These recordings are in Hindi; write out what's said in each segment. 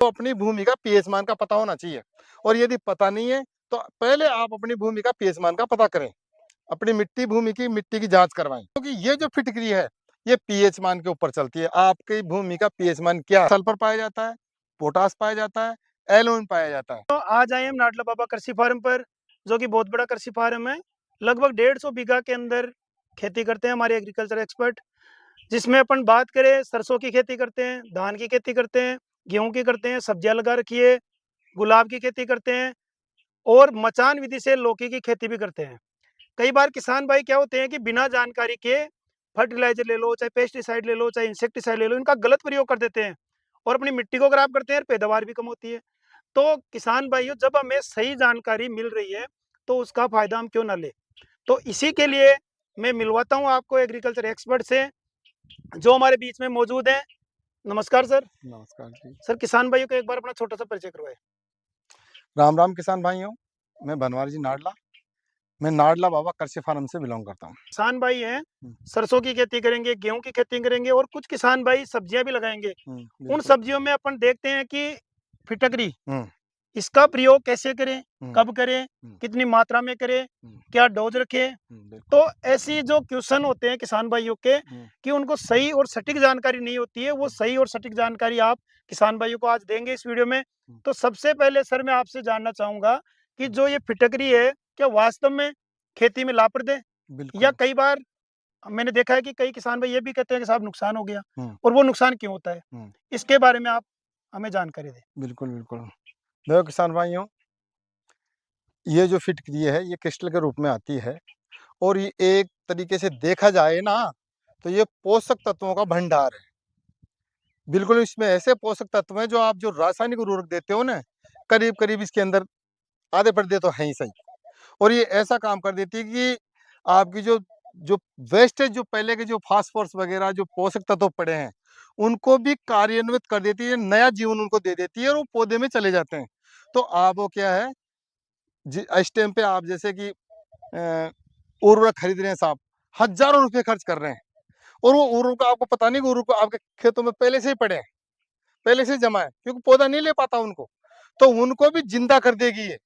तो अपनी भूमि का पीएच मान का पता होना चाहिए। और यदि पता नहीं है तो पहले आप अपनी भूमि का पीएच मान का पता करें, अपनी भूमि की मिट्टी की जांच करवाएं, क्योंकि ये जो फिटकरी है ये पीएच मान के ऊपर चलती है। आपकी भूमि का पीएच मान क्या है? सल्फर पाया जाता है, पोटास पाया जाता है, एल्यूमिनियम पाया जाता है। तो आज आए हम नाडला बाबा कृषि फार्म पर, जो कि बहुत बड़ा कृषि फार्म है। लगभग 150 बीघा के अंदर खेती करते हैं हमारे एग्रीकल्चर एक्सपर्ट, जिसमें अपन बात करें सरसों की खेती करते हैं, धान की खेती करते हैं, गेहूं की करते हैं, सब्जियां लगा रखी है, गुलाब की खेती करते हैं और मचान विधि से लौकी की खेती भी करते हैं। कई बार किसान भाई क्या होते हैं कि बिना जानकारी के फर्टिलाइजर ले लो, चाहे पेस्टिसाइड ले लो, चाहे इंसेक्टिसाइड ले लो, इनका गलत प्रयोग कर देते हैं और अपनी मिट्टी को खराब करते हैं और पैदावार भी कम होती है। तो किसान भाइयों, जब हमें सही जानकारी मिल रही है तो उसका फायदा हम क्यों ना ले। तो इसी के लिए मैं मिलवाता हूँ आपको एग्रीकल्चर एक्सपर्ट से, जो हमारे बीच में मौजूद है। नमस्कार सर। नमस्कार जी। सर, किसान भाइयों को एक बार अपना छोटा सा परिचय करवाए। राम राम किसान भाइयों, मैं बनवारी जी नाडला, मैं नाडला बाबा कृषि फार्म से बिलोंग करता हूँ। किसान भाई हैं, सरसों की खेती करेंगे, गेहूं की खेती करेंगे और कुछ किसान भाई सब्जियां भी लगाएंगे। उन सब्जियों में अपन देखते हैं कि फिटकरी, इसका प्रयोग कैसे करें, कब करें, कितनी मात्रा में करें, क्या डोज रखें। तो ऐसी जो क्वेश्चन होते हैं किसान भाइयों के, कि उनको सही और सटीक जानकारी नहीं होती है, वो सही और सटीक जानकारी आप किसान भाइयों को आज देंगे इस वीडियो में। तो सबसे पहले सर, मैं आपसे जानना चाहूंगा कि जो ये फिटकरी है, क्या वास्तव में खेती में लाभप्रद है, या कई बार मैंने देखा है कि कई किसान भाई ये भी कहते हैं कि साहब नुकसान हो गया, और वो नुकसान क्यों होता है, इसके बारे में आप हमें जानकारी दें। बिल्कुल बिल्कुल। देखो किसान भाइयों, ये जो फिटकरी है ये क्रिस्टल के रूप में आती है और ये एक तरीके से देखा जाए ना तो ये पोषक तत्वों का भंडार है। बिल्कुल, इसमें ऐसे पोषक तत्व हैं जो आप जो रासायनिक उर्वरक देते हो ना, करीब करीब इसके अंदर आधे पर्दे तो हैं ही सही। और ये ऐसा काम कर देती है कि आपकी जो जो वेस्टेज, जो पहले के जो फास्फोरस वगैरह जो पोषक तत्व पड़े हैं, उनको भी कार्यान्वित कर देती है, नया जीवन उनको दे देती है और वो पौधे में चले जाते हैं। तो आप वो क्या है, इस टाइम पे आप जैसे कि उर्वरक खरीद रहे हैं साहब, हजारों रुपए खर्च कर रहे हैं और वो उर्वरक आपको पता नहीं कि उर्वरक आपके खेतों में पहले से ही पड़े हैं, पहले से जमा है, क्योंकि पौधा नहीं ले पाता उनको, तो उनको भी जिंदा कर देगी ये,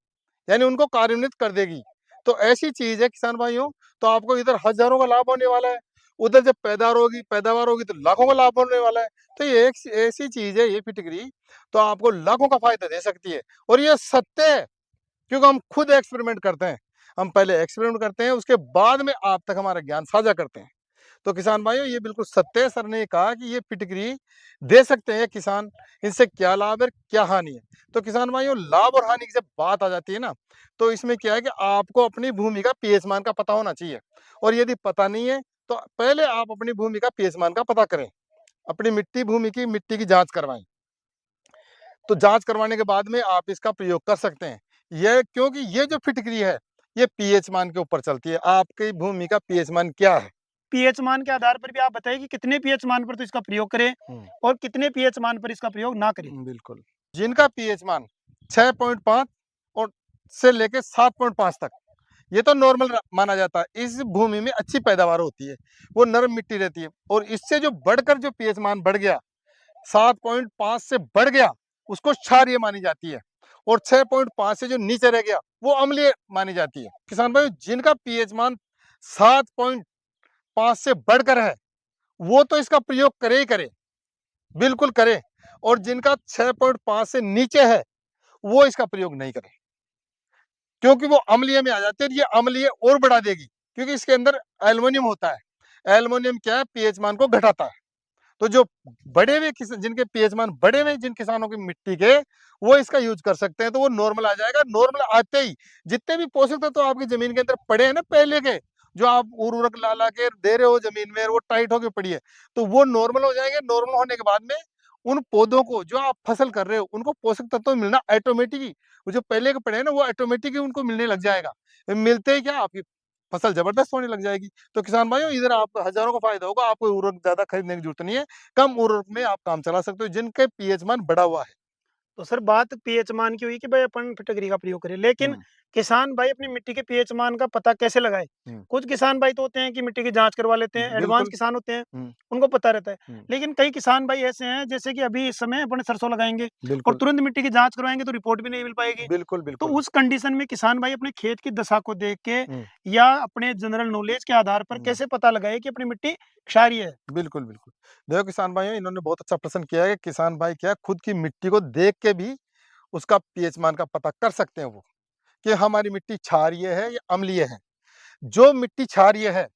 यानी उनको कार्यान्वित कर देगी। तो ऐसी चीज है किसान भाइयों, तो आपको इधर हजारों का लाभ होने वाला है, उधर जब पैदावार होगी तो लाखों का लाभ होने वाला है। तो ये एक ऐसी चीज है ये फिटकरी, तो आपको लाखों का फायदा दे सकती है। और ये सत्य है, क्योंकि हम खुद एक्सपेरिमेंट करते हैं। हम पहले एक्सपेरिमेंट करते हैं, उसके बाद में आप तक हमारा ज्ञान साझा करते हैं। तो किसान भाइयों, ये बिल्कुल सत्य है। सर ने कहा कि ये फिटकरी दे सकते हैं किसान, इनसे क्या लाभ है क्या हानि है। तो किसान भाइयों, लाभ और हानि की जब बात आ जाती है ना, तो इसमें क्या है कि आपको अपनी भूमि का पीएच मान का पता होना चाहिए। और यदि पता नहीं है तो पहले आप अपनी भूमि का पीएच मान का पता करें, अपनी भूमि की मिट्टी की जांच करवाएं। तो जांच करवाने के बाद में आप इसका प्रयोग कर सकते हैं। यह क्योंकि ये जो फिटकरी है ये पीएच मान के ऊपर चलती है। आपकी भूमि का पीएच मान क्या है? पीएच मान के आधार पर भी आप बताइए कि कितने पीएच मान पर तो इसका प्रयोग करें और कितने पीएच मान पर इसका प्रयोग ना करें। बिल्कुल। जिनका पीएच मान 6.5 और से लेके 7.5 तक, ये तो नॉर्मल माना जाता है। इस भूमि में अच्छी पैदावार होती है, वो नरम मिट्टी रहती है। और इससे जो बढ़कर जो पीएच मान बढ़ गया, 7.5 से बढ़ गया, उसको क्षारीय मानी जाती है। और 6.5 से जो नीचे रह गया वो अम्लीय मानी जाती है। किसान भाई, जिनका पीएच मान 7.5 से बढ़कर है वो तो इसका प्रयोग करे ही करे, बिल्कुल करे। और जिनका 6.5 से नीचे है वो इसका प्रयोग नहीं करे, क्योंकि वो अम्लीय में आ जाते हैं। ये अम्लीय और बढ़ा देगी, क्योंकि इसके अंदर एल्युमिनियम होता है। एल्युमिनियम क्या है, पीएच मान को घटाता है। तो जो बड़े हुए जिनके पीएच मान बढ़े हुए जिन किसानों की मिट्टी के, वो इसका यूज कर सकते हैं। तो वो नॉर्मल आ जाएगा। नॉर्मल आते ही जितने भी पोषक तत्व तो आपकी जमीन के अंदर पड़े हैं ना पहले के, जो आप उर्वरक ला ला के दे रहे हो जमीन में, वो टाइट होके पड़ी है, तो वो नॉर्मल हो जाएंगे। नॉर्मल होने के बाद में उन पौधों को, जो आप फसल कर रहे हो, उनको पोषक तत्व मिलना ऑटोमेटिक ही, वो जो पहले के पड़े हैं ना वो ऑटोमेटिक ही उनको मिलने लग जाएगा। मिलते ही क्या, आपकी फसल जबरदस्त होने लग जाएगी। तो किसान भाइयों, इधर आपको हजारों का फायदा होगा। आपको उर्वरक ज्यादा खरीदने की जरूरत नहीं है, कम उर्वरक में आप काम चला सकते हो जिनके पीएच मान बढ़ा हुआ है। तो सर, बात पीएच मान की हुई कि भाई अपन फिटकरी का प्रयोग करें, लेकिन किसान भाई अपनी मिट्टी के पीएच मान का पता कैसे लगाए? हुँ। कुछ किसान भाई तो होते हैं कि मिट्टी की जाँच करवा लेते हैं, एडवांस बिल्कुल। किसान होते हैं, हुँ, उनको पता रहता है। हुँ। लेकिन कई किसान भाई ऐसे हैं जैसे कि अभी इस समय अपन सरसों लगाएँगे और बिल्कुल, तुरंत मिट्टी की जाँच करवाएँगे तो रिपोर्ट भी नहीं मिल पाएगी। बिल्कुल, तो बिल्कुल। उस कंडीशन में किसान भाई अपने खेत की दशा को देख के हुँ, या अपने जनरल नॉलेज के आधार पर हुँ। कैसे पता लगाए कि अपनी मिट्टी क्षारीय है? बिल्कुल, बिल्कुल। देखो किसान भाइयों, इन्होंने बहुत अच्छा प्रश्न किया है कि किसान भाई क्या है, खुद की मिट्टी को देख के भी उसका पीएच मान का पता कर सकते हैं वो, कि हमारी मिट्टी क्षारीय है या अम्लीय है। जो मिट्टी क्षारीय है,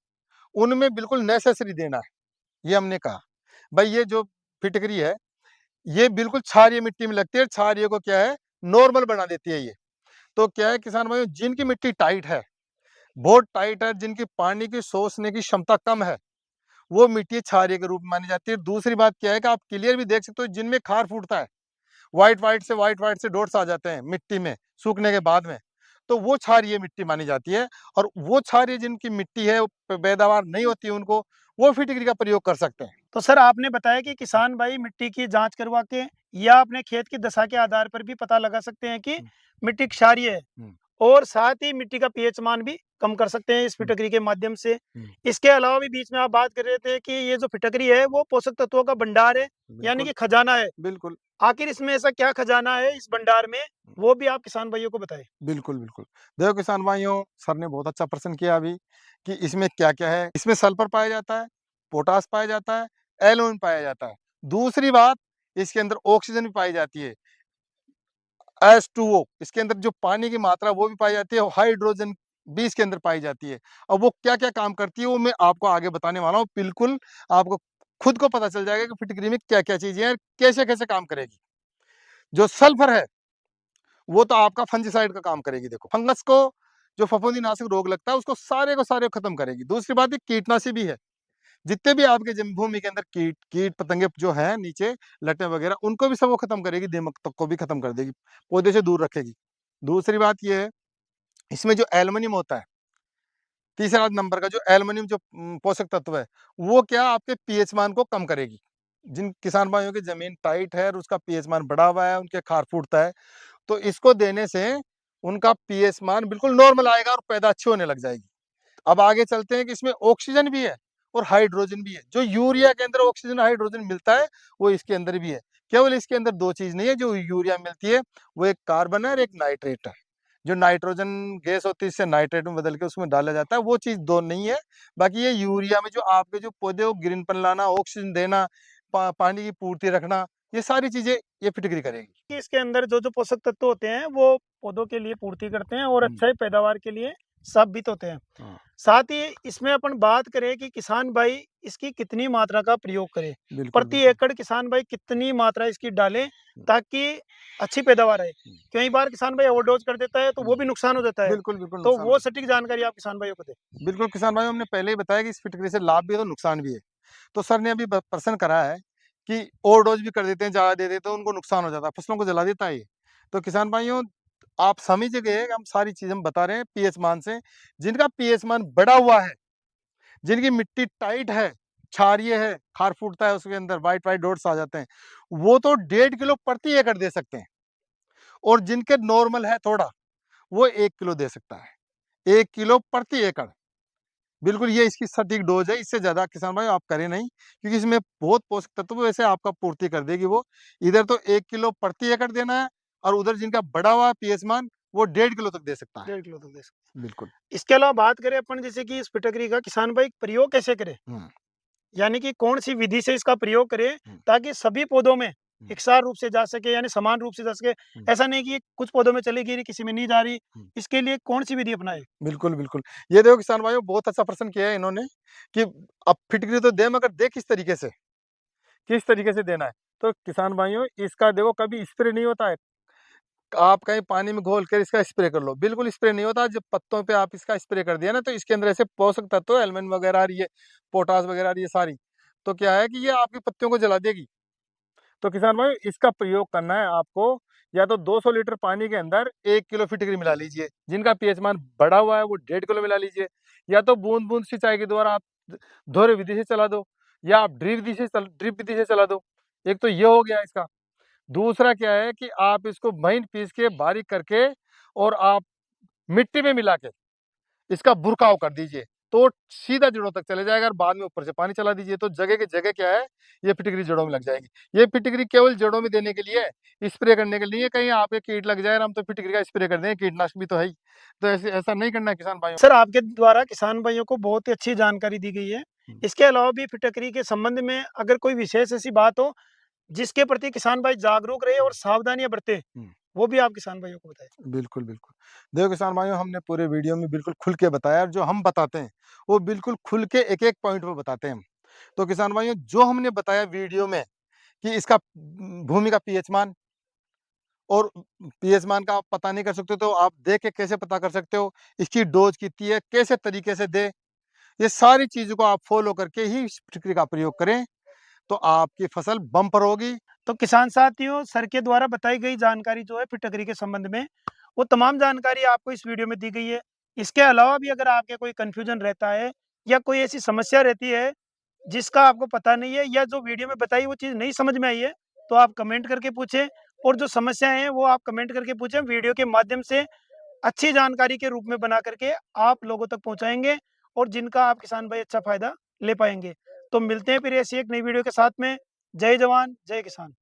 उनमें बिल्कुल नेसेसरी देना है, ये हमने कहा। भई ये जो फिटकरी है, ये बिल्कुल क्षारीय मिट्टी में लगती है, क्षारीय को क्या है, नॉर्मल बना देती है ये। तो क्या है किसान भाइयों, जिनकी मिट्टी टाइट है, बहुत टाइट है, जिनकी पानी की सोखने की क्षमता कम है, वो मिट्टी क्षारीय के रूप में मानी जाती है। दूसरी बात क्या है कि आप क्लियर भी देख सकते हो, जिनमें खार फूटता है, व्हाइट-व्हाइट से डॉट्स आ जाते हैं मिट्टी में, सूखने के बाद में, तो वो क्षारीय मिट्टी मानी जाती है। और वो क्षारीय जिनकी मिट्टी है, वो पैदावार नहीं होती है उनको, वो फिटकरी का प्रयोग कर सकते हैं। तो सर आपने बताया कि किसान भाई मिट्टी की जाँच करवा के या अपने खेत की दशा के आधार पर भी पता लगा सकते हैं कि हुँ, मिट्टी क्षारीय है। हुँ, और साथ ही मिट्टी का पीएच मान भी कम कर सकते हैं इस हुँ, फिटकरी के माध्यम से। हुँ। इसके अलावा भी बीच में आप बात कर रहे थे कि ये जो फिटकरी है वो पोषक तत्वों का भंडार है, यानी बिल्कुल, कि खजाना है। बिल्कुल। आखिर इसमें ऐसा क्या खजाना है इस भंडार में, वो भी आप किसान भाइयों को बताएँ? बिल्कुल, बिल्कुल। देखो किसान भाइयों, सर ने बहुत अच्छा प्रश्न किया अभी कि इसमें क्या-क्या है। इसमें सल्फर पाया जाता है, पोटाश पाया जाता है, एल्यूमीनियम पाया जाता है। दूसरी बात, इसके अंदर ऑक्सीजन भी पाई जाती है, H2O। इसके अंदर जो पानी की मात्रा वो भी पाई जाती है, और हाइड्रोजन भी इसके अंदर पाई जाती है। अब वो क्या-क्या काम करती है, वो मैं आपको आगे बताने वाला हूँ। बिल्कुल आपको खुद को पता चल जाएगा कि फिटकरी में क्या-क्या चीज़ें हैं, कैसे-कैसे काम करेगी। जो सल्फर है, वो तो आपका फंजिसाइड का काम करेगी। देखो, फंगस को जो फफूंदीनाशक रोग लगता है, उसको सारे को सारे खत्म करेगी। दूसरी बात, ये कीटनाशी भी है। जितने भी आपके भूमि के अंदर कीट पतंगे जो हैं नीचे, लटें वगैरह, उनको भी सब वो खत्म करेगी, दीमक तक को भी खत्म कर देगी, पौधे से दूर रखेगी। दूसरी बात ये है, इसमें जो एल्युमिनियम होता है, तीसरा नंबर का जो एल्युमिनियम जो पोषक तत्व है, वो क्या आपके पीएच मान को कम करेगी। जिन किसान भाइयों की जमीन टाइट है और उसका पीएच मान बढ़ा हुआ है, उनके खार फूटता है, तो इसको देने से उनका पीएच मान बिल्कुल नॉर्मल आएगा और पैदा अच्छी होने लग जाएगी। अब आगे चलते हैं कि इसमें ऑक्सीजन भी है और हाइड्रोजन भी है। जो यूरिया के अंदर ऑक्सीजन हाइड्रोजन मिलता है, वो इसके अंदर भी है। केवल इसके अंदर 2 चीज़ नहीं है जो यूरिया मिलती है, वो एक कार्बन है और एक नाइट्रेट है। जो नाइट्रोजन गैस होती है, इससे नाइट्रेट में बदल के उसमें डाला जाता है, वो चीज़ 2 नहीं है। बाकी ये यूरिया में जो आपके जो पौधे को ग्रीनपन लाना, ऑक्सीजन देना, पानी की पूर्ति रखना, ये सारी चीज़ें ये फिटकरी करेगी। कि इसके अंदर जो-जो पोषक तत्व होते हैं, वो पौधों के लिए पूर्ति करते हैं और हुँ, अच्छे पैदावार के लिए साबित होते हैं। हाँ, साथ ही इसमें अपन बात करें कि किसान भाई इसकी कितनी मात्रा का प्रयोग करें? बिल्कुल, प्रति बिल्कुल। एकड़ किसान भाई कितनी मात्रा इसकी डालें हुँ, ताकि अच्छी पैदावार आए? हुँ, कई बार किसान भाई ओवरडोज़ कर देता है, तो वो हुँ। भी नुकसान हो जाता है। बिल्कुल, बिल्कुल तो नुकसान हो वो जाता सटीक जानकारी आप किसान भाइयों को दें। है। बिल्कुल किसान भाइयों, हमने पहले ही बताया कि इस फिटकरी से लाभ भी है तो नुकसान भी है। तो सर ने अभी प्रश्न करा है कि ओवरडोज भी कर देते हैं, ज़्यादा दे देते हैं, उनको नुकसान हो जाता है, फसलों को जला देता है ये। तो किसान भाइयों, आप समझ गए, हम सारी चीज़ हम बता रहे हैं पीएच मान से। जिनका पीएच मान बढ़ा हुआ है, जिनकी मिट्टी टाइट है, क्षारीय है, खार फूटता है उसके अंदर, व्हाइट-व्हाइट डॉट्स आ जाते हैं, वो तो 1.5 किलो प्रति एकड़ दे सकते हैं। और जिनके नॉर्मल है थोड़ा, वो 1 किलो दे सकता है। 1 किलो प्रति एकड़। बिल्कुल, ये इसकी सटीक डोज़ है, इससे ज़्यादा किसान भाई आप करें नहीं, क्योंकि इसमें बहुत पोषक तत्व वैसे आपका पूर्ति कर देगी वो। इधर तो 1 किलो प्रति एकड़ देना है, और उधर जिनका बढ़ा हुआ है पीएच मान, वो 1.5 किलो तक दे सकता है। 1.5 किलो तक दे सकते बिल्कुल। हैं। इसके अलावा बात करें अपन जैसे कि इस फिटकरी का किसान भाई प्रयोग कैसे करें? हुँ, यानी कि कौन-सी विधि से इसका प्रयोग करें हुँ, ताकि सभी पौधों में हुँ, एकसार रूप से जा सके यानी समान रूप से जा सके। हुँ, ऐसा नहीं कि ये कुछ पौधों में चली गई, रही, किसी में नहीं जा रही। हुँ। इसके लिए कौन-सी विधि अपनाएँ? बिल्कुल, बिल्कुल। ये देखो किसान भाइयों, बहुत अच्छा प्रश्न किया है इन्होंने कि अब फिटकरी तो दे, मगर दे किस तरीके से देना है? तो किसान भाइयों, इसका देखो कभी स्प्रे नहीं होता है। आप कहीं पानी में घोल कर इसका स्प्रे कर लो, बिल्कुल स्प्रे नहीं होता। जब पत्तों पे आप इसका स्प्रे कर दिया ना, तो इसके अंदर ऐसे पोषक तत्व एल्यूमीनियम वगैरह आ रही है, पोटाश वगैरह आ रही है सारी, तो क्या है कि ये आपकी पत्तियों को जला देगी। तो किसान भाई, इसका प्रयोग करना है आपको, या तो 200 लीटर पानी के अंदर 1 किलो फिटकरी मिला लीजिए, जिनका पीएच मान बढ़ा हुआ है वो 1.5 किलो मिला लीजिए, या तो बूंद-बूंद सिंचाई के द्वारा आप दोहरे विधि से चला दो, या आप ड्रिप विधि से चला दो। एक तो ये हो गया इसका। दूसरा क्या है कि आप इसको महीन पीस के बारीक करके, और आप मिट्टी में मिला के इसका बुरकाव कर दीजिए, तो सीधा जड़ों तक चले जाएगा और बाद में ऊपर से पानी चला दीजिए, तो जगह की जगह क्या है, ये फिटकरी जड़ों में लग जाएगी। ये फिटकरी केवल जड़ों में देने के लिए है, स्प्रे करने के लिए, कहीं आपके कीट लग जाए और हम तो फिटकरी का स्प्रे कर दें, कीटनाशक भी तो है ही। तो ऐसे ऐसा नहीं करना है किसान भाइयों। सर, आपके द्वारा किसान भाइयों को बहुत ही अच्छी जानकारी दी गई है। इसके अलावा भी फिटकरी के संबंध में अगर कोई विशेष ऐसी बात हो, जिसके प्रति किसान भाई जागरूक रहे और सावधानियाँ बरतें, वो भी आप किसान भाइयों को बताएँ। बिल्कुल, बिल्कुल। देखो किसान भाइयों, हमने पूरे वीडियो में बिल्कुल खुल के बताया और जो हम बताते हैं, वो बिल्कुल खुल के एक-एक पॉइंट पे बताते हैं हम। तो किसान भाइयों, जो हमने बताया वीडियो में कि इसका भूमि का पीएच मान, और पीएच मान का आप पता नहीं कर सकते तो आप देख के कैसे पता कर सकते हो, इसकी डोज़ कितनी है, कैसे तरीके से दें, ये सारी चीज़ों को आप फ़ॉलो करके ही इस फिटकरी का प्रयोग करें, तो आपकी फसल बम्पर होगी। तो किसान साथियों, सर के द्वारा बताई गई जानकारी जो है फिटकरी के संबंध में, वो तमाम जानकारी आपको इस वीडियो में दी गई है। इसके अलावा भी अगर आपके कोई कन्फ्यूजन रहता है या कोई ऐसी समस्या रहती है, जिसका आपको पता नहीं है या जो वीडियो में बताई वो चीज़ नहीं समझ में आई है, तो आप कमेंट करके पूछें, और जो समस्याएँ हैं वो आप कमेंट करके पूछें। वीडियो के माध्यम से अच्छी जानकारी के रूप में बना करके आप लोगों तक पहुँचाएँगे, और जिनका आप किसान भाई अच्छा फ़ायदा ले पाएँगे। तो मिलते हैं फिर ऐसी एक नई वीडियो के साथ में। जय जवान, जय किसान।